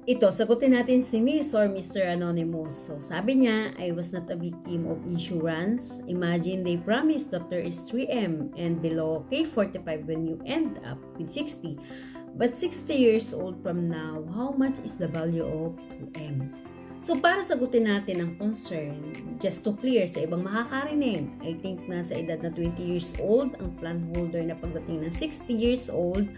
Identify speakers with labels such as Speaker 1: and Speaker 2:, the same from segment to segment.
Speaker 1: Ito, sagutin natin si Miss or Mr. Anonymous. So, sabi niya, I was not a victim of insurance. Imagine they promised doctor is 3M and below K45 when you end up with 60. But 60 years old from now, how much is the value of 2M? So, para sagutin natin ang concern, just to clear sa ibang makakarinig, I think na sa edad na 20 years old, ang plan holder na pagdating ng 60 years old,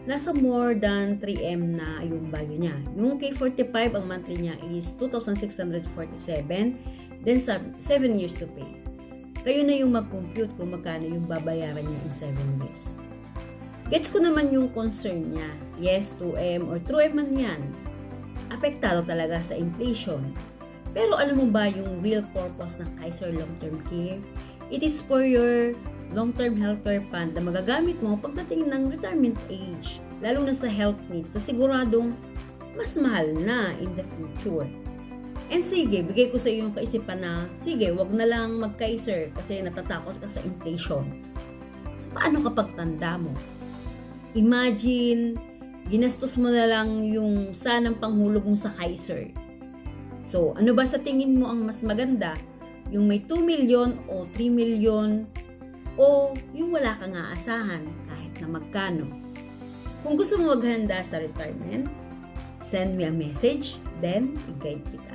Speaker 1: nasa more than 3M na yung value niya. Yung K45, ang monthly niya is 2,647, then 7 years to pay. Kayo na yung mag-compute kung magkano yung babayaran niya in 7 years. Gets ko naman yung concern niya. Yes, 2M or 3M man yan. Apektado talaga sa inflation. Pero alam mo ba yung real purpose ng Kaiser Long-Term Care? It is for your long-term healthcare fund na magagamit mo pagdating ng retirement age, lalo na sa health needs na siguradong mas mahal na in the future. And sige, bigay ko sa iyo yung kaisipan na, sige, wag na lang mag-Kaiser kasi natatakot ka sa inflation. So, paano kapag tanda mo? Imagine, ginastos mo na lang yung sanang panghulog mo sa Kaiser. So, ano ba sa tingin mo ang mas maganda? Yung may 2 million o 3 million o yung wala kang aasahan kahit na magkano? Kung gusto mo maghanda sa retirement, send me a message, then i-guide kita.